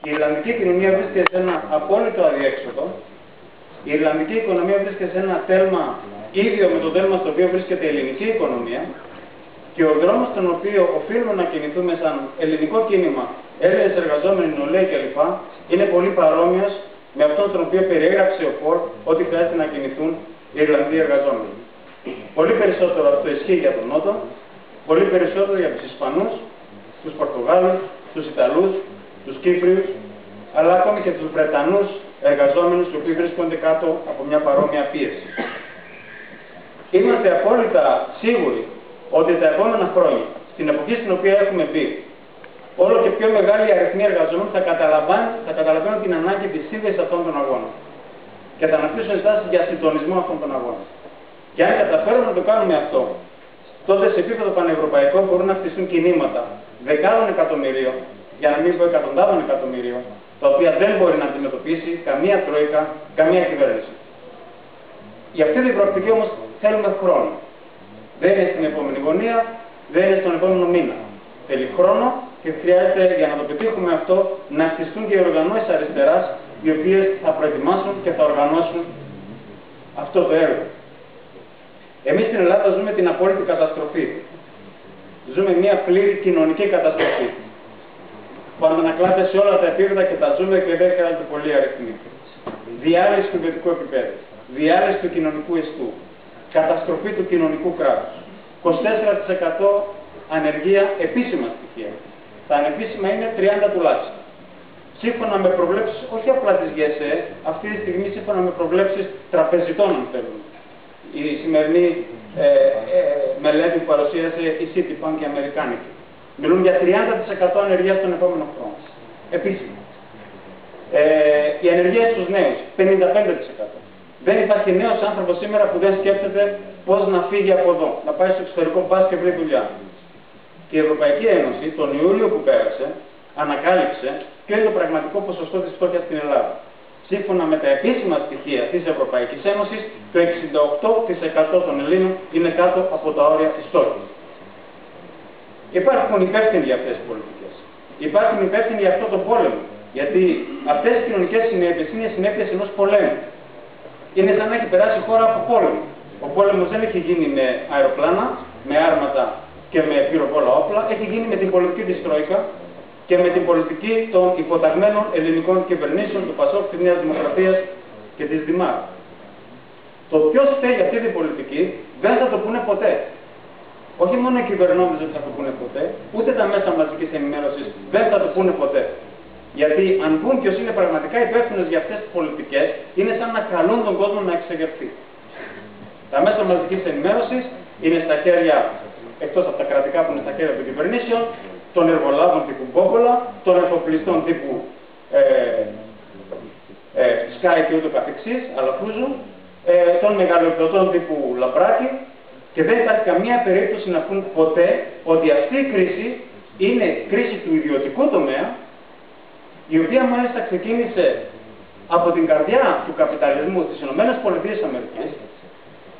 Η Ιρλανδική κοινωνία βρίσκεται σε ένα απόλυτο αδιέξοδο. Η Ιρλανδική οικονομία βρίσκεται σε ένα τέλμα ίδιο με το τέλμα στο οποίο βρίσκεται η ελληνική οικονομία. Και ο δρόμος στον οποίο οφείλουμε να κινηθούμε σαν ελληνικό κίνημα, Έλληνες εργαζόμενοι, νεολαίοι κλπ. Είναι πολύ παρόμοιος με αυτόν τον οποίο περιέγραψε ο Φορ ότι χρειάζεται να κινηθούν οι Ιρλανδοί εργαζόμενοι. Πολύ περισσότερο αυτό ισχύει για τον Νότο, πολύ περισσότερο για τους Ισπανούς, τους Πορτογάλους, τους Ιταλούς, τους Κύπριους, αλλά ακόμη και τους Βρετανούς εργαζόμενους, οι οποίοι βρίσκονται κάτω από μια παρόμοια πίεση. Είμαστε απόλυτα σίγουροι ότι τα επόμενα χρόνια, στην εποχή στην οποία έχουμε μπει, όλο και πιο μεγάλη αριθμή εργαζομένων θα καταλαβαίνουν την ανάγκη της σύνδεσης αυτών των αγώνων και θα αναπτύσσουν ενστάσεις για συντονισμό αυτών των αγώνων. Και αν καταφέρουμε να το κάνουμε αυτό, τότε σε επίπεδο πανευρωπαϊκό μπορούν να χτιστούν κινήματα δεκάδων εκατομμυρίων, για να μην πω εκατοντάδων εκατομμυρίων, τα οποία δεν μπορεί να αντιμετωπίσει καμία τρόικα, καμία κυβέρνηση. Για αυτή την προοπτική όμως θέλουμε χρόνο. Δεν είναι στην επόμενη γωνία, δεν είναι στον επόμενο μήνα. Θέλει χρόνο και χρειάζεται για να το πετύχουμε αυτό να χτιστούν και οι οργανώσεις αριστεράς, οι οποίες θα προετοιμάσουν και θα οργανώσουν αυτό το έργο. Εμείς στην Ελλάδα ζούμε την απόλυτη καταστροφή. Ζούμε μια πλήρη κοινωνική καταστροφή που αντανακλάται σε όλα τα επίπεδα και τα ζούμε και δεν χρειάζεται πολλοί αριθμοί. Διάλυση του ιδιωτικού επίπεδου, διάλυση του κοινωνικού ιστού, καταστροφή του κοινωνικού κράτους. 24% ανεργία επίσημα στοιχεία. Τα ανεπίσημα είναι 30 τουλάχιστον. Σύμφωνα με προβλέψεις, όχι απλά της ΓΕΣΕ, αυτή τη στιγμή σύμφωνα με προβλέψεις τραπεζιτών, αν θέλουν. Η σημερινή μελέτη που παρουσίασε η Citibank και η Αμερικάνικη. Μιλούν για 30% ανεργία στον επόμενο χρόνο. Επίσημα. Η ανεργία στους νέους, 55%. Δεν υπάρχει νέος άνθρωπος σήμερα που δεν σκέφτεται πώς να φύγει από εδώ, να πάει στο εξωτερικό, πας και βρει δουλειά. Και η Ευρωπαϊκή Ένωση, τον Ιούλιο που πέρασε, ανακάλυψε ποιο είναι το πραγματικό ποσοστό της φτώχειας στην Ελλάδα. Σύμφωνα με τα επίσημα στοιχεία της Ευρωπαϊκής Ένωσης, το 68% των Ελλήνων είναι κάτω από τα όρια της φτώχειας. Υπάρχουν υπεύθυνοι για αυτές τις πολιτικές. Υπάρχουν υπεύθυνοι για αυτό το πόλεμο. Γιατί αυτές οι κοινωνικές συνέπειες είναι συνέπειες ενός πολέμου. Είναι σαν να έχει περάσει η χώρα από πόλεμο. Ο πόλεμος δεν έχει γίνει με αεροπλάνα, με άρματα και με πυροβόλα όπλα. Έχει γίνει με την πολιτική της Τρόικα και με την πολιτική των υποταγμένων ελληνικών κυβερνήσεων, του ΠΑΣΟΚ, της Νέας Δημοκρατίας και της ΔΙΜΑΡ. Το ποιος φταίει για αυτή την πολιτική δεν θα το πούνε ποτέ. Όχι μόνο οι κυβερνώντες δεν θα το πούνε ποτέ, ούτε τα μέσα μαζικής ενημέρωσης δεν θα το πούνε ποτέ. Γιατί αν πούν ποιος είναι πραγματικά υπεύθυνος για αυτές τις πολιτικές, είναι σαν να καλούν τον κόσμο να εξεγερθεί. Τα μέσα μαζικής ενημέρωσης είναι στα χέρια, εκτός από τα κρατικά που είναι στα χέρια των κυβερνήσεων, των εργολάβων τύπου Μπόκολα, των εφοπλιστών τύπου Sky και ούτω καθεξής, Αλαφούζου, των μεγαλοεπιδοτών τύπου Λαμπράκη, και δεν υπάρχει καμία περίπτωση να πούν ποτέ ότι αυτή η κρίση είναι κρίση του ιδιωτικού τομέα, η οποία μάλιστα ξεκίνησε από την καρδιά του καπιταλισμού στις ΗΠΑ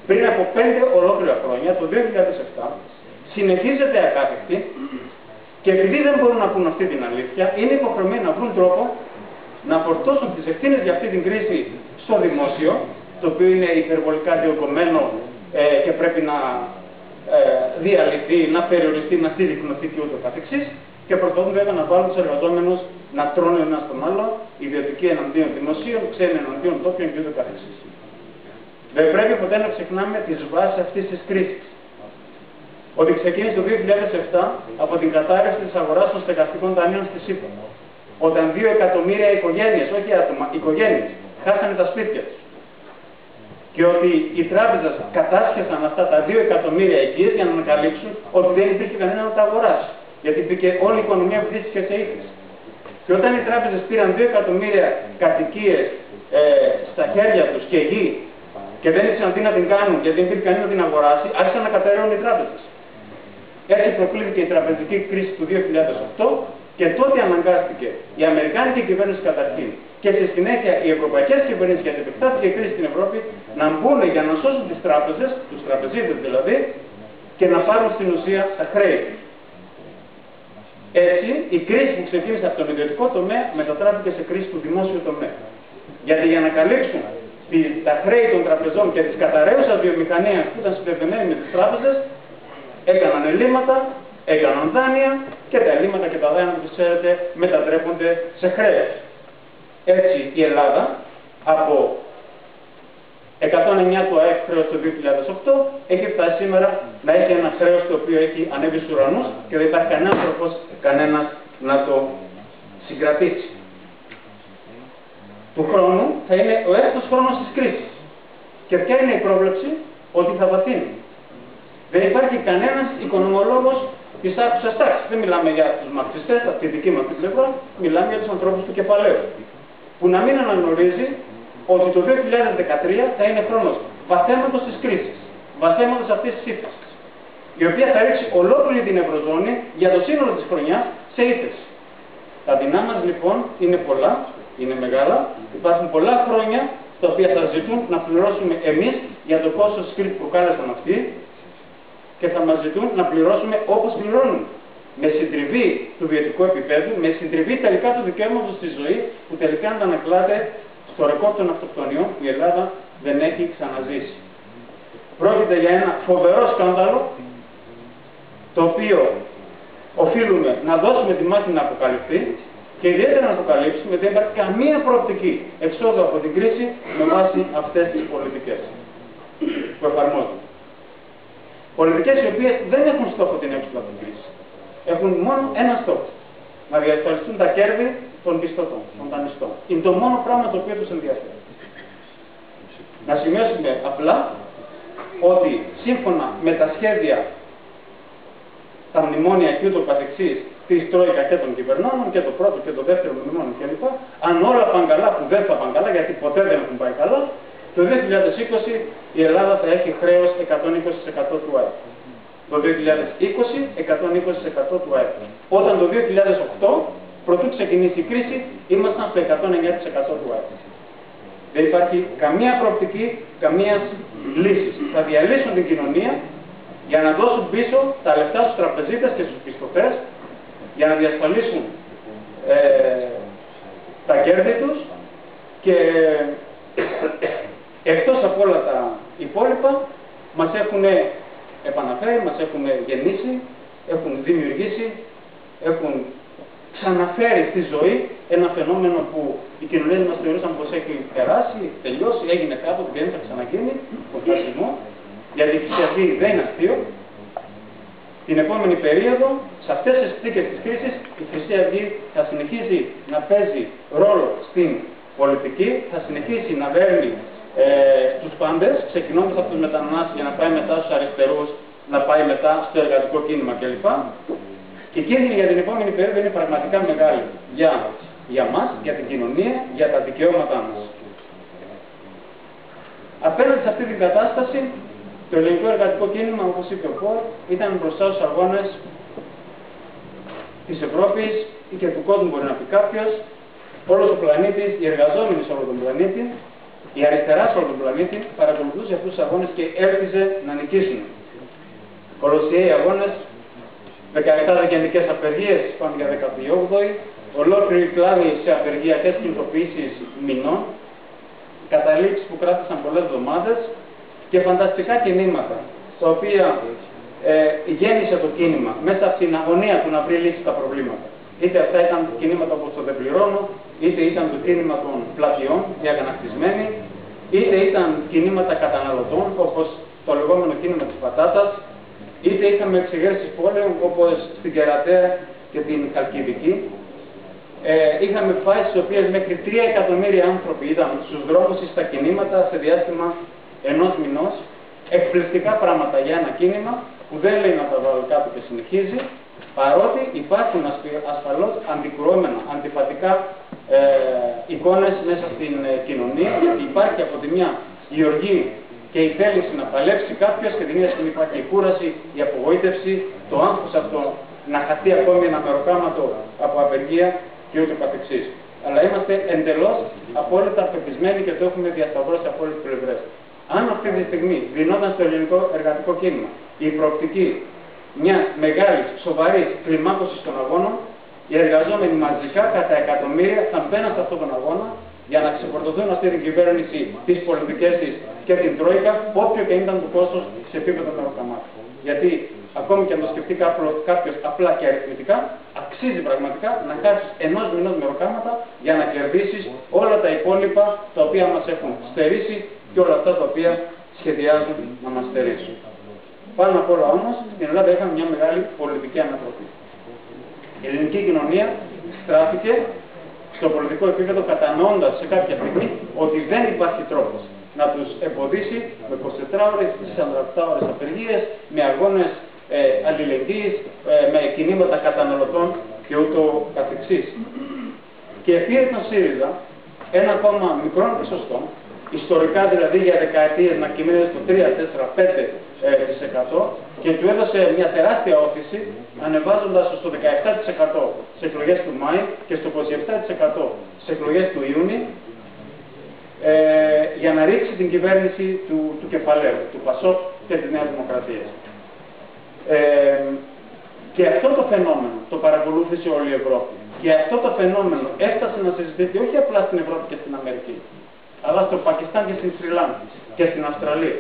πριν από 5 ολόκληρα χρόνια, το 2007, συνεχίζεται ακάθεκτη και επειδή δεν μπορούν να πούν αυτή την αλήθεια, είναι υποχρεωμένοι να βρουν τρόπο να φορτώσουν τις ευθύνες για αυτή την κρίση στο δημόσιο, το οποίο είναι υπερβολικά διωγγωμένο και πρέπει να διαλυθεί, να περιοριστεί, να συρρυκνωθεί και ούτω καθεξής, και προσπαθούν βέβαια να βάλουν τους εργαζόμενους να τρώνε ένα στον άλλο, ιδιωτικοί εναντίον δημοσίων, ξένοι εναντίον τόπιων και ούτω καθεξής. Δεν πρέπει ποτέ να ξεχνάμε τις βάσεις αυτής της κρίσης. Ότι ξεκίνησε το 2007 από την κατάρρευση της αγοράς των στεγαστικών δανείων στη ΣΥΠΑ. Όταν 2 εκατομμύρια οικογένειες, όχι άτομα, οικογένειες, χάσανε τα σπίτια τους. Και ότι οι τράπεζες κατάσχεσαν αυτά τα 2 εκατομμύρια οικίες για να ανακαλύψουν ότι δεν υπήρχε κανένα να τα αγοράσει. Γιατί μπήκε όλη η οικονομία που βρίσκεται σε ύφεση. Και όταν οι τράπεζες πήραν 2 εκατομμύρια κατοικίες στα χέρια τους και γη και δεν ήξεραν τι να την κάνουν γιατί δεν υπήρχε κανένα να την αγοράσει, άρχισαν να καταραίουν οι τράπεζες. Έτσι προκλήθηκε η τραπεζική κρίση του 2008 και τότε αναγκάστηκε η Αμερικάνικη κυβέρνηση καταρχήν και στη συνέχεια οι ευρωπαϊκές κυβερνήσεις, γιατί επεκτάθηκε η κρίση στην Ευρώπη, να μπουν για να σώσουν τις τράπεζες, τους τραπεζίτες δηλαδή, και να πάρουν στην ουσία τα χρέη. Έτσι, η κρίση που ξεκίνησε από τον ιδιωτικό τομέα μετατράπηκε σε κρίση του δημόσιου τομέα. Γιατί για να καλύψουν τα χρέη των τραπεζών και της καταρρέουσας βιομηχανίας που ήταν συνδεδεμένη με τις τράπεζες, έκαναν ελλείμματα, έκαναν δάνεια και τα ελλείμματα και τα δάνεια, όπως ξέρετε, μετατρέπονται σε χρέος. Έτσι, η Ελλάδα από 109 του ΑΕΠ χρέος το 2008 έχει φτάσει σήμερα να έχει ένα χρέος το οποίο έχει ανέβει στους ουρανούς και δεν υπάρχει κανένας τρόπος κανένας να το συγκρατήσει. Του χρόνου θα είναι ο έκτος χρόνος της κρίσης. Και ποια είναι η πρόβλεψη? Ότι θα βαθύνει. Δεν υπάρχει κανένας οικονομολόγος της άκουσας τάξης. Δεν μιλάμε για τους μαρξιστές, από τη δική μας την πλευρά, μιλάμε για τους ανθρώπους του κεφαλαίου. Που να μην αναγνωρίζει ότι το 2013 θα είναι χρόνος βαθέματος της κρίσης, βαθέματος αυτής της ύφεσης, η οποία θα ρίξει ολόκληρη την Ευρωζώνη για το σύνολο της χρονιάς σε ύφεση. Τα δεινά μας λοιπόν είναι πολλά, είναι μεγάλα, υπάρχουν πολλά χρόνια τα οποία θα ζητούν να πληρώσουμε εμείς για το κόστος της κρίσης που προκάλεσαν αυτοί και θα μας ζητούν να πληρώσουμε όπως πληρώνουν. Με συντριβή του βιωτικού επίπεδου, με συντριβή τελικά του δικαίωματος στη ζωή που τελικά αντανακλάται στο ρεκόρ των αυτοκτονιών που η Ελλάδα δεν έχει ξαναζήσει. Πρόκειται για ένα φοβερό σκάνδαλο το οποίο οφείλουμε να δώσουμε τη μάχη να αποκαλυφθεί και ιδιαίτερα να αποκαλύψουμε ότι δεν υπάρχει καμία προοπτική εξόδου από την κρίση με βάση αυτές τις πολιτικές που εφαρμόζουν. Πολιτικές οι οποίες δεν έχουν στόχο την έξοδο από την κρίση. Έχουν μόνο ένα στόχο. Να διασφαλιστούν τα κέρδη των πιστωτών, των δανειστών. Είναι το μόνο πράγμα το οποίο τους ενδιαφέρει. Να σημειώσουμε απλά ότι σύμφωνα με τα σχέδια, τα μνημόνια και ούτω καθεξής της Τρόικα και των κυβερνώνων και το πρώτο και το δεύτερο μνημόνιο κλπ. Αν όλα πάνε καλά, που δεν θα πάνε καλά γιατί ποτέ δεν έχουν πάει καλά, το 2020 η Ελλάδα θα έχει χρέος 120% του ΑΕΠ. Το 2020, 120% του ΑΕΠ. Όταν το 2008, πρωτού ξεκινήσει η κρίση, ήμασταν στο 109% του ΑΕΠ. Δεν υπάρχει καμία προοπτική, καμία λύση. Θα διαλύσουν την κοινωνία για να δώσουν πίσω τα λεφτά στους τραπεζίτες και στους πιστωτές, για να διασφαλίσουν τα κέρδη τους και εκτός από όλα τα υπόλοιπα μας έχουν επαναφέρει, μας έχουν γεννήσει, έχουν δημιουργήσει, έχουν ξαναφέρει στη ζωή ένα φαινόμενο που οι κοινωνίες μας θεωρούσαν πως έχει περάσει, τελειώσει, έγινε κάποτε και δεν θα ξαναγίνει, τον φασισμό, γιατί η Χρυσή Αυγή δεν είναι αστείο. Την επόμενη περίοδο, σε αυτές τις συνθήκες της κρίσης, η Χρυσή Αυγή θα συνεχίσει να παίζει ρόλο στην πολιτική, θα συνεχίσει να δέρνει τους πάντες, ξεκινώντας από τους μετανάστες για να πάει μετά στους αριστερούς, να πάει μετά στο εργατικό κίνημα κλπ. Και η κίνδυνη για την επόμενη περίοδο είναι πραγματικά μεγάλη για μας, για την κοινωνία, για τα δικαιώματά μας. Απέναντι σε αυτή την κατάσταση, το ελληνικό εργατικό κίνημα, όπως είπε ο Πολ, ήταν μπροστά στους αγώνες της Ευρώπης ή και του κόσμου, μπορεί να πει κάποιος, όλος ο πλανήτης, οι εργαζόμενοι σε όλο τον πλανήτη, η αριστερά σε όλο τον πλανήτη, παρακολουθούσε αυτούς τους αγώνες και έλπιζε να νικήσουν. Κολοσιαίοι αγώνες, 17 δεκεμβρικές απεργίες, πάμε για 18η, ολόκληρη κλάδη σε απεργιακές κινητοποιήσεις μηνών, καταλήξεις που κράτησαν πολλές εβδομάδες και φανταστικά κινήματα, τα οποία γέννησε το κίνημα μέσα από την αγωνία του να βρει λύση στα προβλήματα. Είτε αυτά ήταν κινήματα όπως το «Δεν πληρώνω», είτε ήταν το κίνημα των πλατιών, οι αγανακτισμένοι, είτε ήταν κινήματα καταναλωτών, όπως το λεγόμενο κίνημα της πατάτας, είτε είχαμε εξεγέρσεις πόλεων, όπως στην Κερατέα και την Χαλκιδική. Είχαμε φάσεις στις οποίες μέχρι 3 εκατομμύρια άνθρωποι ήταν στους δρόμους ή στα κινήματα σε διάστημα ενός μηνός. Εκπληκτικά πράγματα για ένα κίνημα που δεν λέει να τα βάλω κάτω και συνεχίζει, παρότι υπάρχουν ασφαλώς αντικρουόμενα, αντιφατικά εικόνες μέσα στην κοινωνία, γιατί υπάρχει από τη μια η οργή και η θέληση να παλέψει κάποιος και την ίδια στιγμή υπάρχει η κούραση, η απογοήτευση, το άγχος αυτό να χαθεί ακόμη ένα μεροκάματο από απεργία και ούτω καθεξής. Αλλά είμαστε εντελώς απόλυτα πεπισμένοι και το έχουμε διασταυρώσει από όλες τις πλευρές. Αν αυτή τη στιγμή δινόταν στο ελληνικό εργατικό κίνημα η προοπτική μια μεγάλη, σοβαρή κλιμάκωση των αγώνων, οι εργαζόμενοι μαζικά κατά εκατομμύρια θα μπαίνουν σε αυτόν τον αγώνα για να ξεφορτωθούν αυτή την κυβέρνηση, τις πολιτικές της και την Τρόικα, όποιο και ήταν το κόστος σε επίπεδο μεροκαμάτων. Γιατί ακόμη και αν το σκεφτεί κάποιος απλά και αριθμητικά, αξίζει πραγματικά να χάσεις ενός μηνός μεροκάματα για να κερδίσεις όλα τα υπόλοιπα τα οποία μας έχουν στερήσει και όλα αυτά τα οποία σχεδιάζουν να μας στερήσουν. Πάνω απ' όλα όμως, στην Ελλάδα είχαμε μια μεγάλη πολιτική ανατροπή. Η ελληνική κοινωνία στράφηκε στο πολιτικό επίπεδο κατανοώντας σε κάποια στιγμή ότι δεν υπάρχει τρόπος να τους εμποδίσει με 24 ώρες, 48 ώρες απεργίες, με αγώνες αλληλεγγύης, με κινήματα καταναλωτών και ούτω καθεξής. Και πήρε τον ΣΥΡΙΖΑ ένα ακόμα μικρό ποσοστό, ιστορικά δηλαδή για δεκαετίες να κυμαίνεται στο 3, 4, 5% και του έδωσε μια τεράστια όθηση ανεβάζοντας στο 17% σε εκλογές του Μάη και στο 27% σε εκλογές του Ιούνιου για να ρίξει την κυβέρνηση του κεφαλαίου, του ΠΑΣΟΚ και της Νέας Δημοκρατίας. Και αυτό το φαινόμενο το παρακολούθησε όλη η Ευρώπη. Και αυτό το φαινόμενο έφτασε να συζητηθεί όχι απλά στην Ευρώπη και στην Αμερική, αλλά στο Πακιστάν και στην Σρι Λάνκα και στην Αυστραλία.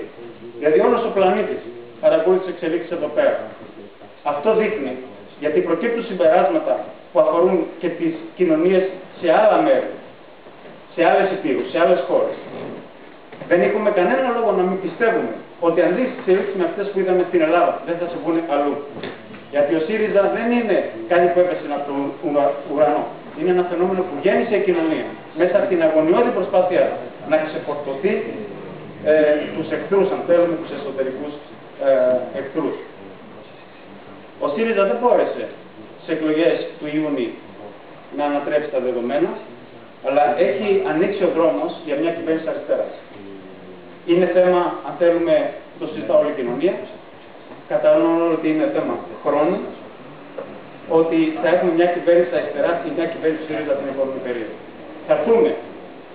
Γιατί όλος ο πλανήτης παρακολούθησε τις εξελίξεις εδώ πέρα. Αυτό δείχνει, γιατί προκύπτουν συμπεράσματα που αφορούν και τις κοινωνίες σε άλλα μέρη, σε άλλες υπήρους, σε άλλες χώρες. Δεν έχουμε κανένα λόγο να μην πιστεύουμε ότι αντί στις εξελίξεις με αυτές που είδαμε στην Ελλάδα δεν θα συμβούν αλλού. Γιατί ο ΣΥΡΙΖΑ δεν είναι κάτι που έπεσε από τον ουρανό. Είναι ένα φαινόμενο που γέννησε η κοινωνία μέσα από την αγωνιώδη προσπάθεια να ξεφορτωθεί τους εχθρούς, αν θέλουμε, τους εσωτερικούς εχθρούς. Ο ΣΥΡΙΖΑ δεν μπόρεσε σε εκλογές του Ιούνιου να ανατρέψει τα δεδομένα, αλλά έχει ανοίξει ο δρόμος για μια κυβέρνηση αριστεράς. Είναι θέμα, αν θέλουμε, το συζητά όλη η κοινωνία. Κατανοώ ότι είναι θέμα χρόνου, ότι θα έχουμε μια κυβέρνηση αριστεράς και μια κυβέρνηση ΣΥΡΙΖΑ την επόμενη περίοδο. Θα έρθουμε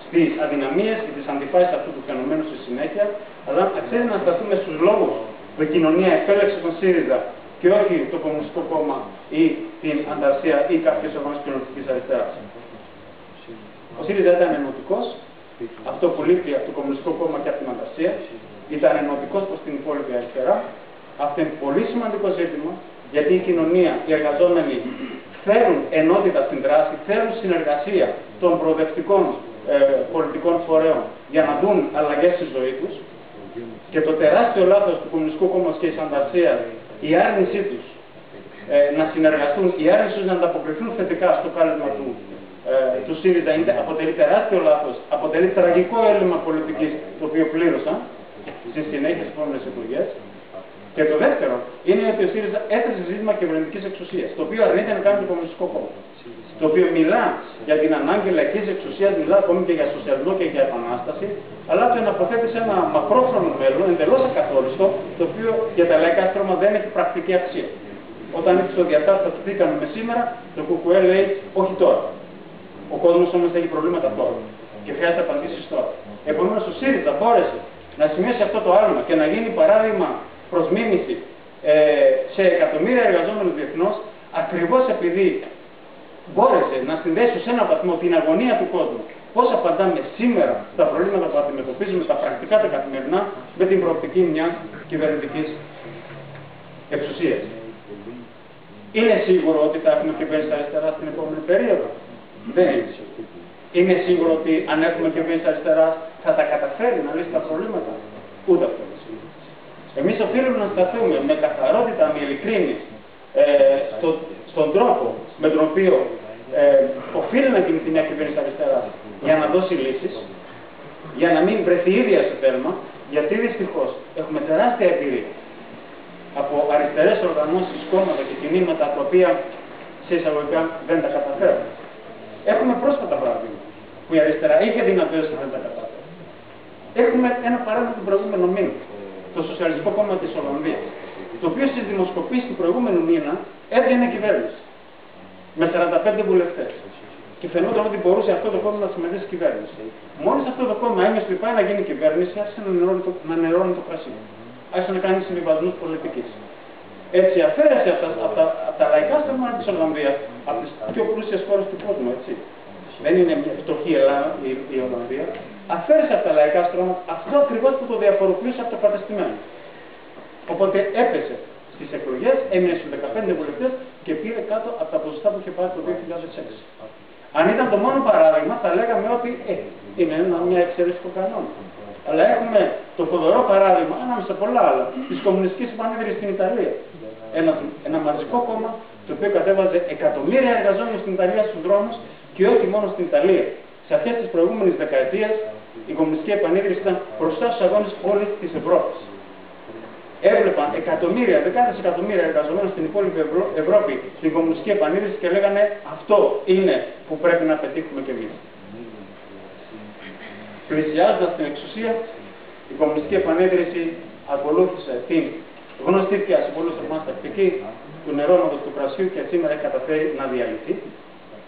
στις αδυναμίες και τις αντιφάσεις αυτού του φαινομένου στη συνέχεια, αλλά αξίζει να σταθούμε στους λόγους που η κοινωνία επέλεξε τον ΣΥΡΙΖΑ και όχι το Κομμουνιστικό Κόμμα ή την Ανταρσία ή κάποιες οργανώσεις κοινωνικής αριστεράς. Ο ΣΥΡΙΖΑ ήταν ενωτικός, αυτό που λείπει από το Κομμουνιστικό Κόμμα και από την Ανταρσία, ήταν ενωτικός προς την υπόλοιπη αριστερά. Αυτό είναι πολύ σημαντικό ζήτημα, γιατί η κοινωνία, οι εργαζόμενοι θέλουν ενότητα στην δράση, θέλουν συνεργασία των προοδευτικών πολιτικών φορέων για να δουν αλλαγές στη ζωή τους. Και το τεράστιο λάθος του Κομμουνιστικού Κόμματος και της Ανταρσίας, η άρνησή τους να συνεργαστούν, η άρνησή τους να ανταποκριθούν θετικά στο κάλεσμα του ΣΥΡΙΖΑ αποτελεί τεράστιο λάθος, αποτελεί τραγικό έλλειμμα πολιτικής το οποίο πλήρωσαν στη συνέχεια στις επόμενες εκλογές. Και το δεύτερο είναι ότι ο ΣΥΡΙΖΑ έθεσε ζήτημα κυβερνητικής εξουσίας, το οποίο αρνείται να κάνει το Κομμουνιστικό Κόμμα. Το οποίο μιλά για την ανάγκη λαϊκής εξουσίας, μιλά ακόμη και για σοσιαλισμό και για επανάσταση, αλλά το εναποθέτει σε ένα μακρόχρονο μέλλον, εντελώς ακαθόριστο, το οποίο για τα λαϊκά στρώμα δεν έχει πρακτική αξία. Όταν ήρθε στο διατάφτα που πήγαμε σήμερα, το ΚΚΕ λέει όχι τώρα. Ο κόσμος όμως έχει προβλήματα τώρα και χρειάζεται απαντήσεις τώρα. Επομένως, ο ΣΥΡΙΖΑ μπόρεσε να σημειώσει αυτό το άλμα και να γίνει παράδειγμα προς μίμηση σε εκατομμύρια εργαζόμενους διεθνώς, ακριβώς επειδή μπόρεσε να συνδέσει σε έναν βαθμό την αγωνία του κόσμου, πώς απαντάμε σήμερα στα προβλήματα που αντιμετωπίζουμε στα πρακτικά τα καθημερινά, με την προοπτική μιας κυβερνητικής εξουσίας. Είναι σίγουρο ότι θα έχουμε κυβέρνηση αριστερά στην επόμενη περίοδο? Δεν είναι σίγουρο. Είναι σίγουρο ότι αν έχουμε κυβέρνηση αριστερά θα τα καταφέρει να λύσει τα προβλήματα? Ούτε αυτό είναι σίγουρο. Εμείς οφείλουμε να σταθούμε με καθαρότητα, με ειλικρίνη, στον τρόπο με τον οποίο οφείλει να κινηθεί μια κυβέρνηση αριστερά για να δώσει λύσεις, για να μην βρεθεί ίδια σε τέρμα, γιατί δυστυχώς έχουμε τεράστια εμπειρία από αριστερές οργανώσεις, κόμματα και κινήματα τα οποία σε εισαγωγικά δεν τα καταφέρουν. Έχουμε πρόσφατα παραδείγματα που η αριστερά είχε δυνατότητες και δεν τα καταφέρει. Έχουμε ένα παράδειγμα του προηγούμενου μήνα, το Σοσιαλιστικό Κόμμα της Ολλανδίας, το οποίο στις δημοσκοπήσεις του προηγούμενου μήνα έβγαινε κυβέρνηση με 45 βουλευτές. Και φαινόταν ότι μπορούσε αυτό το κόμμα να συμμετέχει στη κυβέρνηση. Μόλις αυτό το κόμμα έμεινε ότι πάει να γίνει κυβέρνηση, άρχισε να νερώνει το κρασί. Άρχισε να κάνει συμβιβασμούς πολιτικής. Έτσι, αφαίρεσε από τα λαϊκά στρώματα της Ολλανδίας, από τις πιο πλούσιες χώρες του κόσμου, έτσι. Δεν είναι μια φτωχή η Ολλανδία. Αφαίρεσε από τα λαϊκά στρώματα αυτό ακριβώς που το διαφοροποιούσε από το κατεστημένο. Οπότε έπεσε στις εκλογές, έμεινε στους 15 βουλευτές και πήρε κάτω από τα ποσοστά που είχε πάρει το 2006. Αν ήταν το μόνο παράδειγμα, θα λέγαμε ότι είναι μια εξαίρεση του κανόνα. Αλλά έχουμε το φοβερό παράδειγμα, ανάμεσα σε πολλά άλλα, της Κομμουνιστικής Επανίδρυσης στην Ιταλία. Ένα μαζικό κόμμα το οποίο κατέβαζε εκατομμύρια εργαζόμενους στην Ιταλία στους δρόμους και όχι μόνο στην Ιταλία. Σε αυτές τις προηγούμενες δεκαετίες η Κομμουνιστική Επανίδρυση ήταν μπροστά στους αγώνες όλης της Ευρώπης. Έβλεπαν εκατομμύρια, δεκάδες εκατομμύρια εργαζομένους στην υπόλοιπη Ευρώπη στην Κομμουνιστική Επανίδρυση και λέγανε αυτό είναι που πρέπει να πετύχουμε κι εμείς. Πλησιάζοντας την εξουσία, η Κομμουνιστική Επανίδρυση ακολούθησε την γνωστή πια σε πολλούς εμάς τακτική του νερόματος του κρασιού και σήμερα έχει καταφέρει να διαλυθεί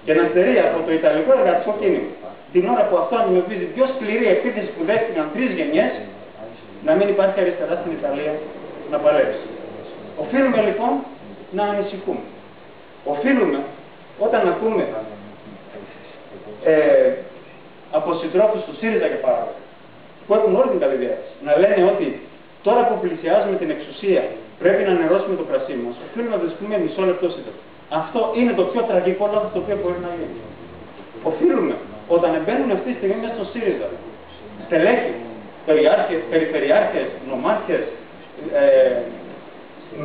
και να στερεί από το Ιταλικό εργατικό κίνημα την ώρα που αυτό αντιμετωπίζει πιο σκληρή επίθεση που δέχτηκαν 3 γενιές, να μην υπάρχει αριστερά στην Ιταλία να παλέψει. Οφείλουμε λοιπόν να ανησυχούμε. Οφείλουμε όταν ακούμε από συντρόφους του ΣΥΡΙΖΑ και παράδειγμα, που έχουν όλη την καλή διάθεση, να λένε ότι τώρα που πλησιάζουμε την εξουσία πρέπει να νερώσουμε το κρασί μας. Οφείλουμε να βρισκούμε μισό λεπτό σύντομα. Αυτό είναι το πιο τραγικό λάθος το οποίο μπορεί να γίνει. Οφείλουμε όταν μπαίνουν αυτή τη στιγμή μέσα στο ΣΥΡΙΖΑ στελέχοι, περιφερειάρχες, νομάρχες,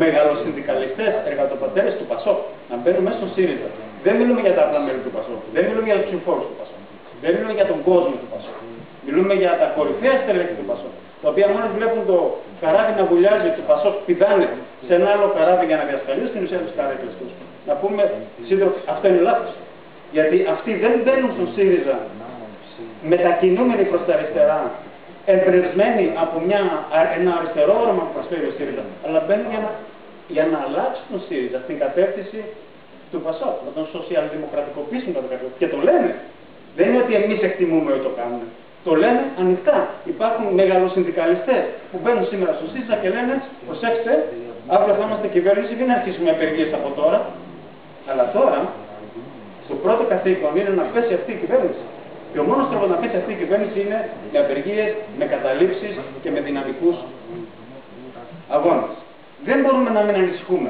μεγαλοσυνδικαλιστές, εργατοπατέρες του ΠΑΣΟΚ να μπαίνουν μέσα στο ΣΥΡΙΖΑ. Δεν μιλούμε για τα απλά μέλη του ΠΑΣΟΚ, δεν μιλούμε για τους ψηφοφόρους του ΠΑΣΟΚ, δεν μιλούμε για τον κόσμο του ΠΑΣΟΚ. Μιλούμε για τα κορυφαία στελέχη του ΠΑΣΟΚ, τα οποία μόλις βλέπουν το καράβι να βουλιάζει του ΠΑΣΟΚ, πηδάνε σε ένα άλλο καράβι για να διασφαλίσουν την ουσία τους καρέκλες τους. Να πούμε, σύντροφοι, αυτό είναι λάθος. Γιατί αυτοί δεν μπαίνουν στον ΣΥΡΙΖΑ μετακινούμενοι προς τα αριστερά, εμπνευσμένοι από ένα αριστερό όραμα που προσφέρει ο ΣΥΡΙΖΑ, αλλά μπαίνουν για να αλλάξουν τον ΣΥΡΙΖΑ στην κατεύθυνση του ΠΑΣΟΚ, να τον σοσιαλδημοκρατικοποιήσουν κατά κάποιο. Και το λένε. Δεν είναι ότι εμείς εκτιμούμε ότι το κάνουμε. Το λένε ανοιχτά. Υπάρχουν μεγαλοσυνδικαλιστές που μπαίνουν σήμερα στο ΣΥΡΙΖΑ και λένε: προσέξτε, αύριο θα είμαστε κυβέρνηση, μην αρχίσουμε απεργίες από τώρα. Αλλά τώρα, το πρώτο καθήκον είναι να πέσει αυτή η κυβέρνηση. Και ο μόνος τρόπος να πέσει αυτή η κυβέρνηση είναι με απεργίες, με καταλήψεις και με δυναμικούς αγώνες. Δεν μπορούμε να μην ανησυχούμε,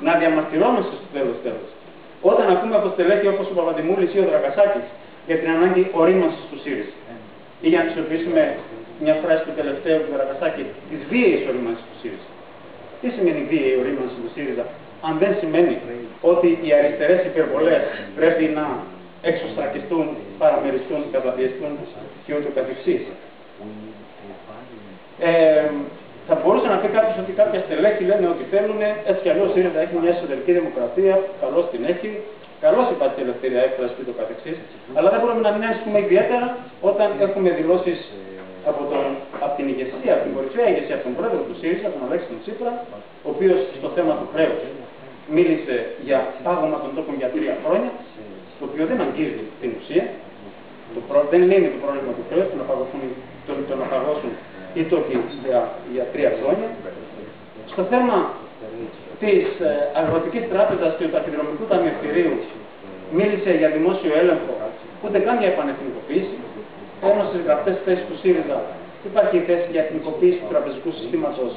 να διαμαρτυρόμαστε στο τέλος. Όταν ακούμε από στελέχη όπως ο Παπαντιμούλης ή ο Δρακασάκης για την ανάγκη ορίμανσης του ΣΥΡΙΖΑ, ή για να χρησιμοποιήσουμε μια φράση του τελευταίου του Δρακασάκη, της βίαιης ορίμανσης του ΣΥΡΙΖΑ. Τι σημαίνει βίαιη ορίμανση του ΣΥΡΙΖΑ, αν δεν σημαίνει ότι οι αριστερές υπερβολές πρέπει να εξωστρακιστούν, παραμεριστούν, καταδιαστούν και ούτω καθεξής. Θα μπορούσε να πει κάποιος ότι κάποια στελέχη λένε ότι θέλουν, έτσι κι αλλιώς ΣΥΡΙΖΑ έχει μια εσωτερική δημοκρατία, καλώς την έχει, καλώς υπάρχει ελευθερία έκφραση και ούτω καθεξής, αλλά δεν μπορούμε να μην ανησυχούμε ιδιαίτερα όταν έχουμε δηλώσεις από την ηγεσία, από την κορυφαία ηγεσία, από τον πρόεδρο του ΣΥΡΙΖΑ, τον Αλέξη Τσίπρα, ο οποίος στο θέμα του χρέους μίλησε για πάγωμα των τόκων για 3 χρόνια, το οποίο δεν αγγίζει την ουσία. Δεν είναι το πρόβλημα του χρέους, το να παγώσουν οι τόκοι για 3 χρόνια. Στο θέμα της Αγροτικής Τράπεζας και του Ταχυδρομικού Ταμιευτηρίου μίλησε για δημόσιο έλεγχο, ούτε καν για επανεθνικοποίηση. Ενώ στις γραπτές θέσεις του ΣΥΡΙΖΑ υπάρχει η θέση για εθνικοποίηση του τραπεζικού συστήματος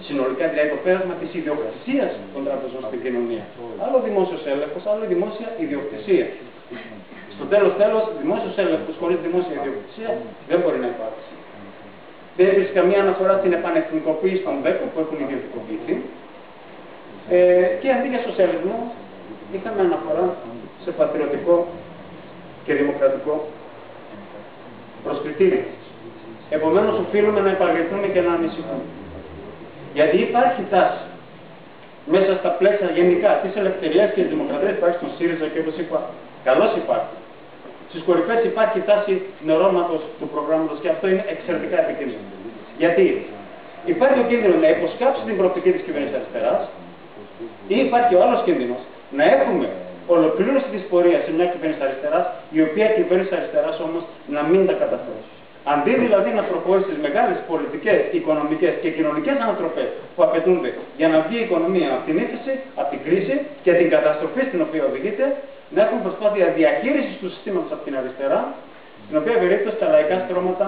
συνολικά, δηλαδή το πέρασμα της ιδιοκτησίας των τραπεζών στην κοινωνία. Άλλο δημόσιος έλεγχος, άλλο δημόσια ιδιοκτησία. Στο τέλος, δημόσιος έλεγχος χωρίς δημόσια ιδιοκτησία δεν μπορεί να υπάρξει. Δεν υπήρξε καμία αναφορά στην επανεθνικοποίηση των ΔΕΚΟ που έχουν ιδιωτικοποιηθεί. Και αντί για σοσιαλισμό, είχαμε αναφορά σε πατριωτικό και δημοκρατικό προσκριτήριο. Επομένως, οφείλουμε να επαγγελθούμε και να ανησυχούμε. Γιατί υπάρχει τάση μέσα στα πλαίσια γενικά της ελευθερίας και της δημοκρατίας, υπάρχει στον ΣΥΡΙΖΑ και όπως είπα, καλώς υπάρχει. Στις κορυφές υπάρχει τάση νερόματος του προγράμματος και αυτό είναι εξαιρετικά επικίνδυνο. Γιατί υπάρχει ο κίνδυνος να υποσκάψει την προοπτική της κυβέρνησης αριστεράς ή υπάρχει ο άλλος κίνδυνος να έχουμε ολοκλήρωση της πορείας σε μια κυβέρνηση αριστεράς, η οποία κυβέρνηση αριστεράς όμως να μην τα καταφέρει. Αντί δηλαδή να προχωρήσει στις μεγάλες πολιτικές, οικονομικές και κοινωνικές ανατροπές που απαιτούνται για να βγει η οικονομία από την ύφεση, από την κρίση και την καταστροφή στην οποία οδηγείται, να έχουν προσπάθεια διαχείρισης του συστήματος από την αριστερά, στην οποία περίπτωση τα λαϊκά στρώματα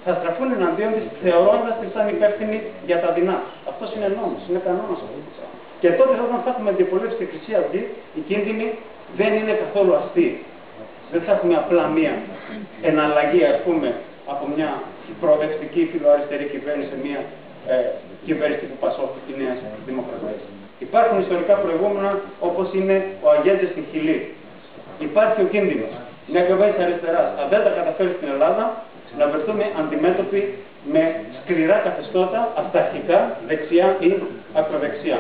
θα στραφούν εναντίον της, θεωρώντας τη σαν υπεύθυνη για τα δεινά τους. Αυτός είναι νόμος, είναι κανόνας αυτό. Και τότε όταν θα έχουμε διαπολέψει στη Χρυσή Αυγή, οι κίνδυνοι δεν είναι καθόλου αστείοι. Δεν θα έχουμε απλά μία εναλλαγή, ας πούμε, από μια προοδευτική φιλοαριστερή κυβέρνηση σε μια κυβέρνηση του ΠΑΣΟΚ, τη Νέα Δημοκρατία. Υπάρχουν ιστορικά προηγούμενα, όπως είναι ο Αγέντζες στην Χιλή. Υπάρχει ο κίνδυνος μια κυβέρνηση αριστεράς, αν δεν τα καταφέρει στην Ελλάδα, να βρεθούμε αντιμέτωποι με σκληρά καθεστώτα, αυταρχικά, δεξιά ή ακροδεξιά.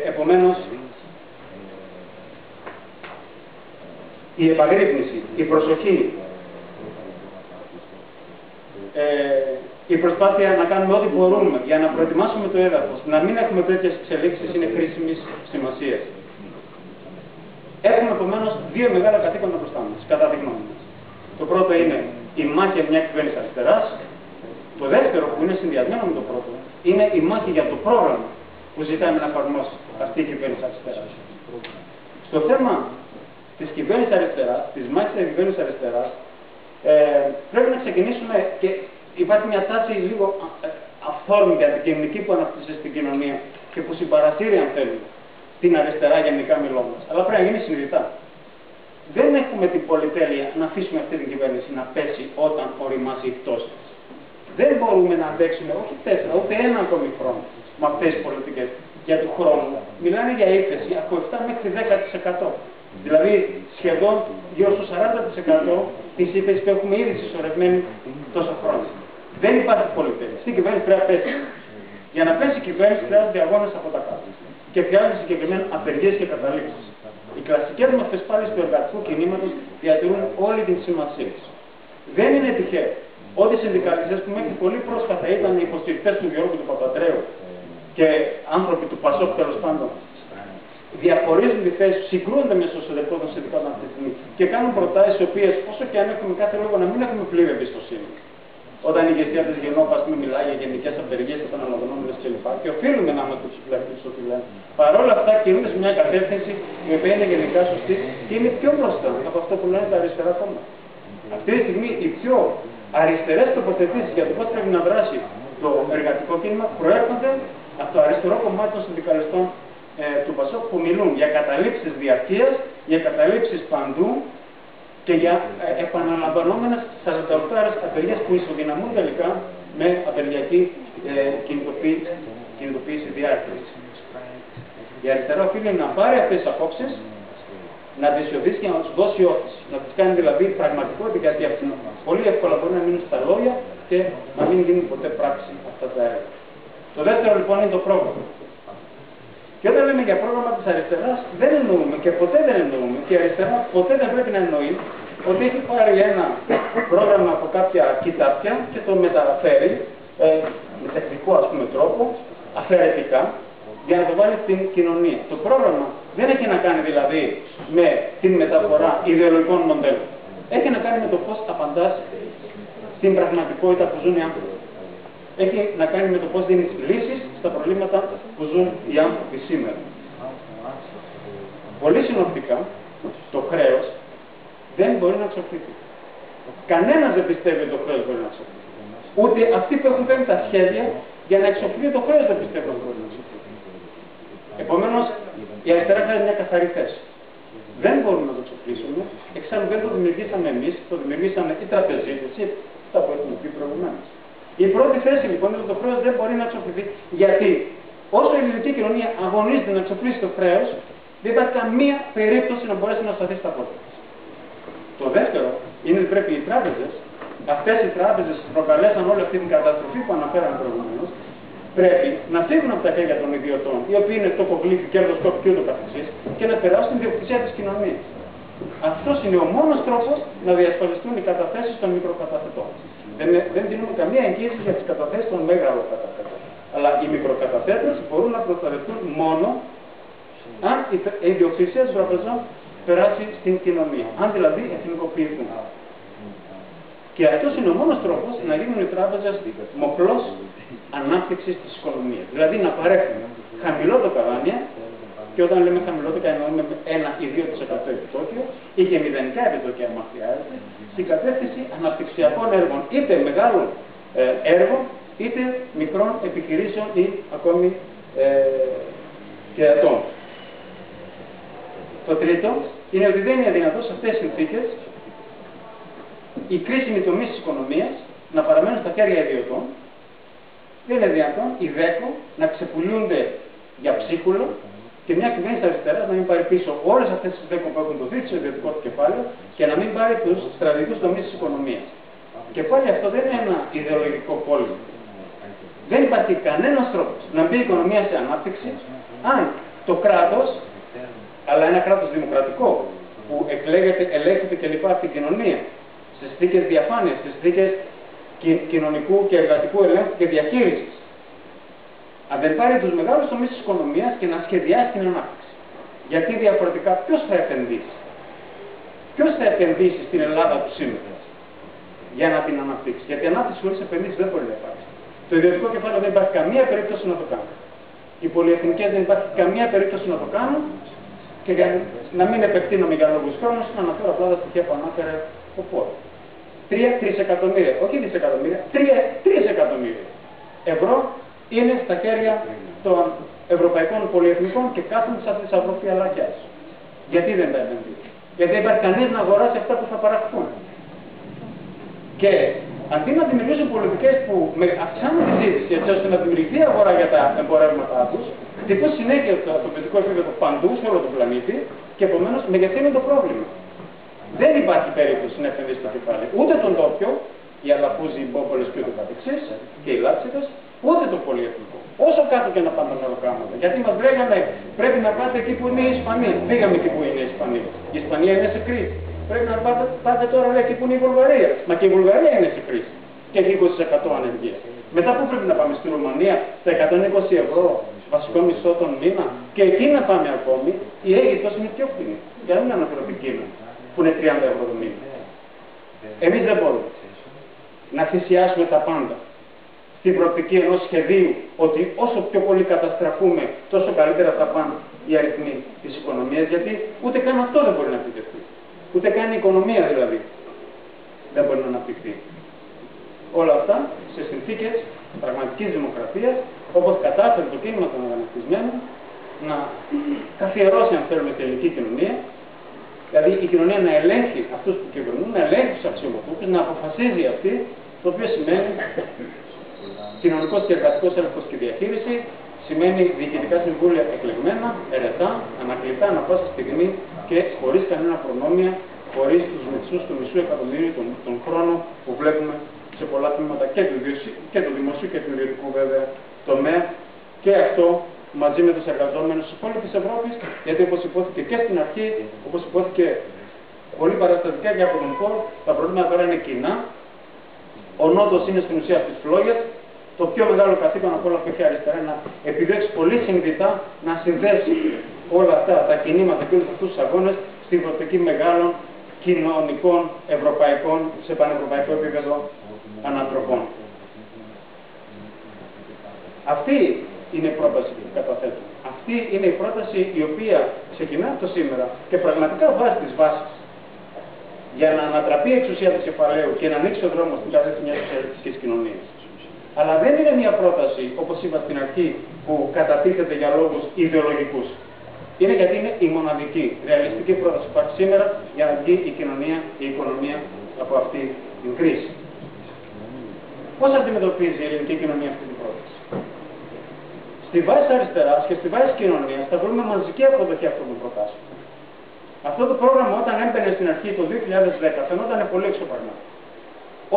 Επομένως, η επαγρύπνηση, η προσοχή, η προσπάθεια να κάνουμε ό,τι μπορούμε για να προετοιμάσουμε το έδαφος, να μην έχουμε τέτοιες εξελίξεις, είναι χρήσιμης σημασίας. Έχουμε επομένως δύο μεγάλα καθήκοντα μπροστά μας, κατά τη γνώμη μας. Το πρώτο είναι η μάχη μια κυβέρνηση αριστεράς. Το δεύτερο, που είναι συνδυασμένο με το πρώτο, είναι η μάχη για το πρόγραμμα που ζητάμε να εφαρμόσει αυτή η κυβέρνηση αριστεράς. Στο θέμα της κυβέρνησης αριστεράς, της μάχης της κυβέρνησης αριστεράς, πρέπει να ξεκινήσουμε, και υπάρχει μια τάση λίγο αυθόρμητη, αντικειμενική που αναπτύσσεται στην κοινωνία και που συμπαρασύρει, αν θέλουμε, την αριστερά γενικά μιλώντας. Αλλά πρέπει να γίνει συνειδητά. Δεν έχουμε την πολυτέλεια να αφήσουμε αυτή την κυβέρνηση να πέσει όταν οριμάσει η πτώση. Δεν μπορούμε να αντέξουμε όχι 4, ούτε ένα ακόμη χρόνο με αυτές τις πολιτικές. Για του χρόνου μιλάνε για ύφεση από 7 μέχρι 10%. Δηλαδή σχεδόν γύρω στο 40% της ύφεσης που έχουμε ήδη συσσωρευμένη τόσα χρόνια. Δεν υπάρχει πολυτέλεια. Στην κυβέρνηση πρέπει να πέσει. Για να πέσει η κυβέρνηση χρειάζονται αγώνες από τα κάτω. Και χρειάζονται συγκεκριμένα απεργίες και καταλήψεις. Οι κλασικές μας θεσπάλεις του εργατικού κινήματος διατηρούν όλη την σημασία της. Δεν είναι τυχαίο ότι οι συνδικαλιστές που μέχρι πολύ πρόσφατα ήταν οι υποστηρικτές του Γιώργου του Παπαντρέου και άνθρωποι του ΠΑΣΟΚ τέλος πάντων, διαχωρίζουν τη θέση, συγκρούνται με στο εσωτερικό των συνδικάτων αυτή τη στιγμή και κάνουν προτάσεις οι οποίες, όσο και αν έχουμε κάθε λόγο να μην έχουμε πλήρη εμπιστοσύνη. Όταν η ηγεσία της Γενόπα μιλάει για γενικές απεργίες καταναλωτών κλπ. Και οφείλουμε να είμαστε τους φυλακτικούς ό,τι λένε. Παρ' όλα αυτά κινούνται σε μια κατεύθυνση η οποία είναι γενικά σωστή και είναι πιο μπροστά από αυτό που λένε τα αριστερά κόμματα. Αυτή τη στιγμή οι πιο αριστερές τοποθετήσεις για το πώς πρέπει να δράσει το εργατικό κίνημα προέρχονται από το αριστερό κομμάτι των συνδικαλιστών του ΠΑΣΟΚ που μιλούν για καταλήψεις διαρκείας, για καταλήψεις παντού και για επαναλαμβανόμενες 48 ώρες απεργίες που ισοδυναμούν τελικά με απεργιακή κινητοποίηση διάρκειας. Η αριστερά οφείλει να πάρει αυτές τις απόψεις, να τις υιοθετήσει και να τους δώσει όθηση. Να τις κάνει δηλαδή πραγματικότητα, γιατί αυτοί πολύ εύκολα μπορεί να μείνουν στα λόγια και να μην γίνουν ποτέ πράξη αυτά τα έργα. Το δεύτερο λοιπόν είναι το πρόγραμμα. Και όταν λέμε για πρόγραμμα της αριστεράς, δεν εννοούμε και ποτέ δεν εννοούμε, και η αριστερά ποτέ δεν πρέπει να εννοεί ότι έχει πάρει ένα πρόγραμμα από κάποια κοιτάπια και το μεταφέρει με τεχνικό ας πούμε τρόπο, αφαιρετικά, για να το βάλει στην κοινωνία. Το πρόγραμμα δεν έχει να κάνει δηλαδή με την μεταφορά ιδεολογικών μοντέλων. Έχει να κάνει με το πώς απαντάς στην πραγματικότητα που ζουν οι άνθρωποι. Έχει να κάνει με το πώς δίνεις λύσεις στα προβλήματα που ζουν οι άνθρωποι σήμερα. Πολύ συνοπτικά, το χρέος δεν μπορεί να εξοφληθεί. Κανένας δεν πιστεύει ότι το χρέος μπορεί να εξοφληθεί. Ούτε αυτοί που έχουν κάνει τα σχέδια για να εξοφληθεί το χρέος δεν πιστεύουν ότι μπορεί να εξοφληθεί. Επομένως, η αριστερά χρειάζεται μια καθαρή θέση. Δεν μπορούμε να το εξοφλήσουμε, εξάλλου δεν το δημιουργήσαμε εμείς, το δημιουργήσαμε οι τραπεζίτες, αυτά που έχουμε πει προηγουμένως. Η πρώτη θέση λοιπόν είναι ότι το χρέος δεν μπορεί να εξοφληθεί, γιατί όσο η ελληνική κοινωνία αγωνίζεται να εξοφλήσει το χρέος, δεν υπάρχει καμία περίπτωση να μπορέσει να σταθεί στα πόδια. Το δεύτερο είναι ότι πρέπει οι τράπεζες, αυτές οι τράπεζες που προκαλέσαν όλη αυτή την καταστροφή που αναφέραμε προηγουμένως, πρέπει να φύγουν από τα χέρια των ιδιωτών, οι οποίοι είναι τοκογλύφοι, κερδοσκόποι και ούτω καθεξής, και να περάσουν την διοκτησία της κοινωνίας. Αυτός είναι ο μόνος τρόπος να διασφαλιστούν οι καταθέσεις των μικροκαταθετών. Δεν δίνουμε καμία εγγύηση για τις καταθέσεις των μεγάλων καταθέτων. Αλλά οι μικροκαταθέτες μπορούν να προστατευτούν μόνο αν η ιδιοκτησία των τραπεζών περάσει στην κοινωνία. Αν δηλαδή εθνικοποιηθούν. Και αυτός είναι ο μόνος τρόπος να γίνουν οι τράπεζες μοχλός ανάπτυξης της οικονομίας. Δηλαδή να παρέχουν χαμηλότερα δάνεια, και όταν λέμε χαμηλότερα εννοούμε 1 ή 2% επιτόκιο ή και μηδενικά επιτόκια, αν χρειάζεται, στην κατεύθυνση αναπτυξιακών έργων, είτε μεγάλων έργων, είτε μικρών επιχειρήσεων ή ακόμη και ατόμων. Το τρίτο είναι ότι δεν είναι δυνατόν σε αυτές τις συνθήκες οι κρίσιμοι τομείς της οικονομίας να παραμένουν στα χέρια ιδιωτών. Δεν είναι δυνατόν οι ΔΕΚΟ να ξεπουλούνται για ψίχουλο και μια κυβέρνηση αριστεράς να μην πάρει πίσω όλες αυτές τις ΔΕΚΟ που έχουν δοθεί στο ιδιωτικό του κεφάλαιο και να μην πάρει τους στρατηγικούς τομείς της οικονομίας. Και πάλι αυτό δεν είναι ένα ιδεολογικό κόλλημα. Δεν υπάρχει κανένας τρόπος να μπει η οικονομία σε ανάπτυξη αν το κράτος, αλλά ένα κράτος δημοκρατικό που εκλέγεται, ελέγχεται κλπ. Από την κοινωνία, σε συνθήκες διαφάνειας, σε συνθήκες κοινωνικού και εργατικού ελέγχου και διαχείρισης, αν δεν πάρει τους μεγάλους τομείς της οικονομίας και να σχεδιάσει την ανάπτυξη. Γιατί διαφορετικά ποιος θα επενδύσει? Ποιος θα επενδύσει στην Ελλάδα του σήμερα για να την αναπτύξει? Γιατί η ανάπτυξη χωρίς επενδύσεις δεν μπορεί να υπάρξει. Το ιδιωτικό κεφάλαιο δεν υπάρχει καμία περίπτωση να το κάνουν. Οι πολυεθνικές δεν υπάρχει καμία περίπτωση να το κάνουν. Και για να μην επεκτείνομαι για λόγους χρόνους, να αναφέρω απλά τα στοιχεία που ανάφερε ο Πόρ. 3 εκατομμύρια, όχι δισεκατομμύρια, 3 εκατομμύρια ευρώ είναι στα χέρια των ευρωπαϊκών πολυεθνικών και κάθονται σαν θησαυροφυαλάκια. Γιατί δεν τα επενδύουν? Γιατί δεν υπάρχει κανείς να αγοράσει αυτά που θα παραχθούν. Και αντί να δημιουργήσουν πολιτικές που αυξάνουν τη ζήτηση, έτσι ώστε να δημιουργηθεί αγορά για τα εμπορεύματά τους, χτυπούν συνέχεια το παιδικό επίπεδο παντού σε όλο τον πλανήτη και επομένως μεγεθύνουν το πρόβλημα. Δεν υπάρχει περίπτωση να επενδύσει το κεφάλαιο ούτε τον τόπιο, οι Αλαφούζοι, οι Μπόπολες και ούτω καθεξής, και οι Λάψιδες, ούτε το πολυεθνικό. Όσο κάτω και να πάμε να το κάνουμε. Γιατί μας λέγανε πρέπει να πάτε εκεί που είναι η Ισπανία. Πήγαμε εκεί που είναι η Ισπανία. Η Ισπανία είναι σε κρίση. Πρέπει να πάτε τώρα λέει, εκεί που είναι η Βουλγαρία. Μα και η Βουλγαρία είναι σε κρίση. Και έχει 20% ανεργία. Μετά που πρέπει να πάμε στη Ρουμανία, στα 120 ευρώ βασικό μισθό τον μήνα, και εκεί να πάμε ακόμη, η Αίγυπτος είναι πιο φθηνή. Για να μην αναφέρω την Κίνα, που είναι 30 ευρώ το μήνα. Εμείς δεν μπορούμε να θυσιάσουμε τα πάντα στην προοπτική ενός σχεδίου ότι όσο πιο πολύ καταστραφούμε, τόσο καλύτερα θα πάνε οι αριθμοί της οικονομίας, γιατί ούτε καν αυτό δεν μπορεί να επιτευχθεί. Ούτε καν η οικονομία δηλαδή δεν μπορεί να αναπτυχθεί. Όλα αυτά σε συνθήκες πραγματικής δημοκρατίας, όπως κατάφερε το κίνημα των αναγνωστισμένων να καθιερώσει, αν θέλουμε, την ελληνική κοινωνία, δηλαδή η κοινωνία να ελέγχει αυτούς που κυβερνούν, να ελέγχει τους αξιωματούχους, να αποφασίζει αυτή, το οποίο σημαίνει κοινωνικός και εργατικός έλεγχος και διαχείριση, σημαίνει διοικητικά συμβούλια εκλεγμένα, ερετά, ανακλητά, ανά πάσα στιγμή και χωρίς κανένα προνόμια, χωρίς τους μισθούς του μισού εκατομμύριου τον χρόνο που βλέπουμε σε πολλά τμήματα και του δημοσίου και του ιδιωτικού βέβαια τομέα, και αυτό μαζί με τους εργαζόμενους της υπόλοιπης της Ευρώπης, γιατί όπως υπόθηκε και στην αρχή, όπως υπόθηκε πολύ παραστατικά και από τον Πολ, τα προβλήματα τώρα είναι κοινά. Ο Νότος είναι στην ουσία στις φλόγες. Το πιο μεγάλο καθήκον από όλα που έχει αριστερά να επιδέξει πολύ συνειδητά να συνδέσει όλα αυτά τα κινήματα και όλους αυτούς τους αγώνες στην προοπτική μεγάλων κοινωνικών, ευρωπαϊκών, σε πανευρωπαϊκό επίπεδο ανατροπών. Αυτή είναι η πρόταση που καταθέτω. Αυτή είναι η πρόταση η οποία ξεκινά από το σήμερα και πραγματικά βάζει τις βάσεις για να ανατραπεί η εξουσία του κεφαλαίου και να ανοίξει ο δρόμος στην κατεύθυνση μιας εξαιρετικής κοινωνίας. Αλλά δεν είναι μια πρόταση, όπως είπα στην αρχή, που κατατίθεται για λόγους ιδεολογικούς. Είναι γιατί είναι η μοναδική ρεαλιστική πρόταση που υπάρχει σήμερα για να βγει η κοινωνία, η οικονομία από αυτή την κρίση. Πώς αντιμετωπίζει η ελληνική κοινωνία αυτή την πρόταση? Στη βάση αριστεράς και στη βάση κοινωνίας θα βρούμε μαζική αποδοχή αυτών των προτάσεων. Αυτό το πρόγραμμα όταν έμπαινε στην αρχή το 2010 φαινόταν πολύ εξωπαρνά.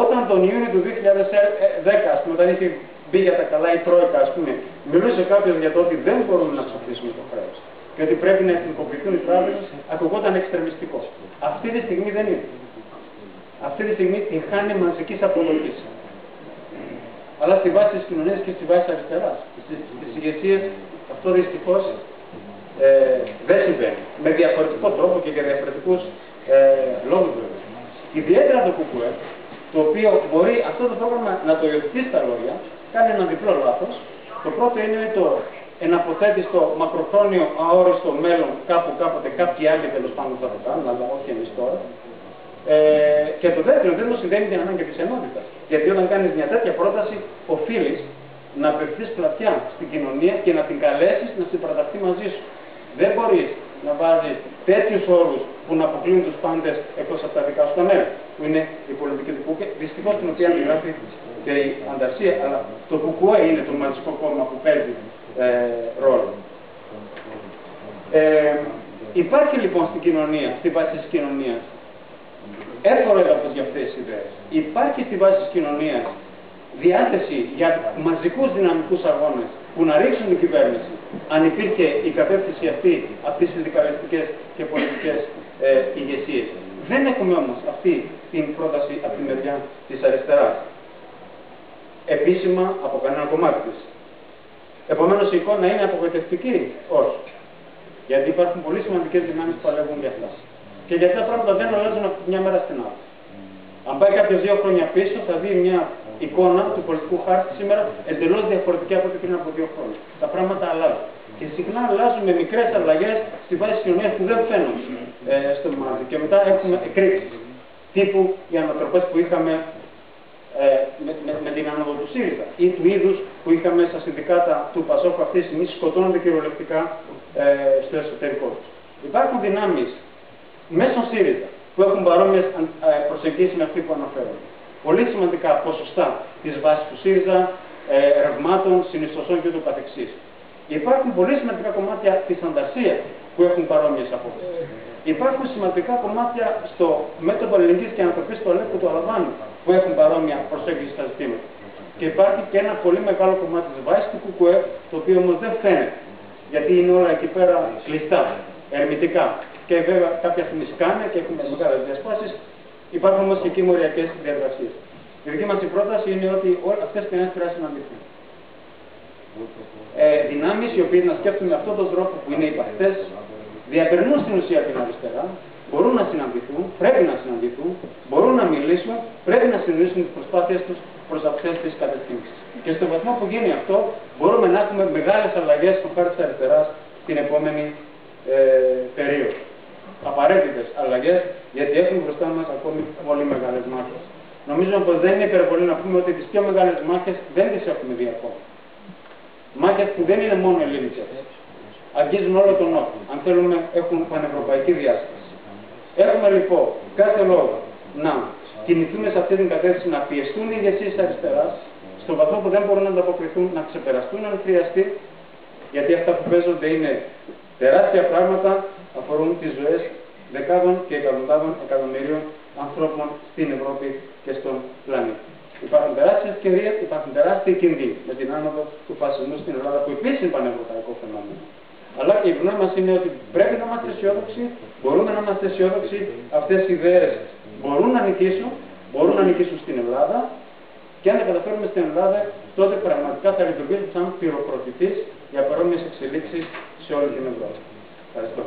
Όταν τον Ιούνιο του 2010, ας πούμε, όταν είχε μπει για τα καλά η Τρόικα, ας πούμε, μιλούσε κάποιος για το ότι δεν μπορούμε να ξοφλήσουμε το χρέος και ότι πρέπει να εθνικοποιηθούν οι τράπεζες, ακουγόταν εξτρεμιστικό. Αυτή τη στιγμή δεν είναι. Αυτή τη στιγμή την χάνει μαζικής αποδοχής. Αλλά στη βάση της κοινωνίας και στη βάση της αριστεράς, στις ηγεσίες, αυτό δυστυχώς δεν συμβαίνει. Με διαφορετικό τρόπο και για διαφορετικούς λόγους βέβαια. Ιδιαίτερα το ΚΚΕ το οποίο μπορεί αυτό το πρόγραμμα να το υιοθετεί στα λόγια, κάνει ένα διπλό λάθος. Το πρώτο είναι το εναποθέτει στο μακροχρόνιο αόριστο μέλλον κάπου κάποτε κάποιοι άλλοι τέλος πάντων θα το κάνουν, αλλά όχι εμείς τώρα. Και το δεύτερο δεν το συνδέει με την ανάγκη της ενότητας. Γιατί όταν κάνεις μια τέτοια πρόταση, οφείλεις να απευθυνθείς πλατιά στην κοινωνία και να την καλέσεις να συμπαραταχθεί μαζί σου. Δεν μπορείς να βάζεις τέτοιους όρους που να αποκλείουν τους πάντες εκτός από τα δικά σου τα μέρη, που είναι η πολιτική του ΚΚΕ, δυστυχώς την οποία αντιγράφει και η Ανταρσία, αλλά το ΚΚΕ είναι το μαζικό κόμμα που παίζει ρόλο. Υπάρχει λοιπόν στην κοινωνία, στη βάση της κοινωνίας, εύκολο έδαφος για αυτές τις ιδέες. Υπάρχει στη βάση της κοινωνίας διάθεση για μαζικούς δυναμικούς αγώνες που να ρίξουν την κυβέρνηση, αν υπήρχε η κατεύθυνση αυτή από τις συνδικαλιστικές και πολιτικές ηγεσίες. Δεν έχουμε όμως αυτή την πρόταση από τη μεριά της αριστεράς, επίσημα από κανένα κομμάτι της. Επομένως η εικόνα είναι απογοητευτική, όχι. Γιατί υπάρχουν πολύ σημαντικές δυνάμεις που παλεύουν για αυτά. Και για αυτά τα πράγματα δεν αλλάζουν από μια μέρα στην άλλη. Αν πάει κάποιος 2 χρόνια πίσω, θα δει μια εικόνα του πολιτικού χάρτη σήμερα εντελώς διαφορετική από ό,τι πριν από 2 χρόνια. Τα πράγματα αλλάζουν. Και συχνά αλλάζουν με μικρές αλλαγές στη βάση της κοινωνίας που δεν φαίνονται στο μάτι. Και μετά έχουμε εκρήξεις. Τύπου οι ανατροπές που είχαμε με την άνοδο του ΣΥΡΙΖΑ ή του είδους που είχαμε στα συνδικάτα του ΠΑΣΟΚ αυτή τη στιγμή σκοτώνονται κυριολεκτικά στο εσωτερικό τους. Υπάρχουν δυνάμεις μέσω ΣΥΡΙΖΑ που έχουν παρόμοιες προσεγγίσεις με αυτή που αναφέρομαι. Πολύ σημαντικά ποσοστά της βάσης του ΣΥΡΙΖΑ, ρευμάτων, συνιστοσών και ούτω καθεξής. Υπάρχουν πολύ σημαντικά κομμάτια της Ανταρσίας που έχουν παρόμοιες απόψεις. Υπάρχουν σημαντικά κομμάτια στο μέτωπο ελληνικής και ανατροπής του Αλέπου του Αλαβάνου που έχουν παρόμοια προσέγγιση στα ζητήματα. Και υπάρχει και ένα πολύ μεγάλο κομμάτι της βάσης του ΚΚΕ, το οποίο όμως δεν φαίνεται, γιατί είναι όλα εκεί πέρα κλειστά, ερμητικά. Και βέβαια κάποια στιγμή σκάνε και έχουμε μεγάλες διασπάσεις. Υπάρχουν όμως και εκεί μοριακές διαδρασίες. Η δική μας πρόταση είναι ότι όλες αυτές τις δυνάμεις πρέπει να συναντηθούν. Δυνάμεις οι οποίες να σκέφτονται με αυτόν τον τρόπο που είναι οι παχτές, διαπερνούν στην ουσία την αριστερά, μπορούν να συναντηθούν, πρέπει να συναντηθούν, μπορούν να μιλήσουν, πρέπει να συνεχίσουν τις προσπάθειες τους προς αυτές τις κατευθύνσεις. Και στον βαθμό που γίνει αυτό, μπορούμε να έχουμε μεγάλες αλλαγές στο χάρτη της αριστεράς την επόμενη περίοδο. Απαραίτητες αλλαγές, γιατί έχουμε μπροστά μας ακόμη πολύ μεγάλες μάχες. Νομίζω πως δεν είναι υπερβολή να πούμε ότι τις πιο μεγάλες μάχες δεν τις έχουμε δει ακόμα. Μάχες που δεν είναι μόνο ελληνικές. Αγγίζουν όλο τον νότο. Αν θέλουμε, έχουν πανευρωπαϊκή διάσταση. Έχουμε λοιπόν κάθε λόγο να κινηθούμε σε αυτή την κατεύθυνση, να πιεστούν οι ηγεσίες αριστεράς, στον βαθμό που δεν μπορούν να ανταποκριθούν, να ξεπεραστούν αν χρειαστεί, γιατί αυτά που παίζονται είναι τεράστια πράγματα, αφορούν τις ζωές δεκάδων και εκατοντάδων εκατομμυρίων ανθρώπων στην Ευρώπη και στον πλανήτη. Υπάρχουν τεράστιες ευκαιρίες, υπάρχουν τεράστιοι κίνδυνοι με την άνοδο του φασισμού στην Ελλάδα, που επίσης είναι πανευρωπαϊκό φαινόμενο. Αλλά και η γνώμη μας είναι ότι πρέπει να είμαστε αισιόδοξοι, μπορούμε να είμαστε αισιόδοξοι, αυτές οι ιδέες μπορούν να νικήσουν στην Ελλάδα, και αν τα καταφέρουμε στην Ελλάδα, τότε πραγματικά θα λειτουργήσουν σαν πυροκροτητής για παρόμοιες εξελίξεις σε όλη την Ευρώπη. Ευχαριστώ.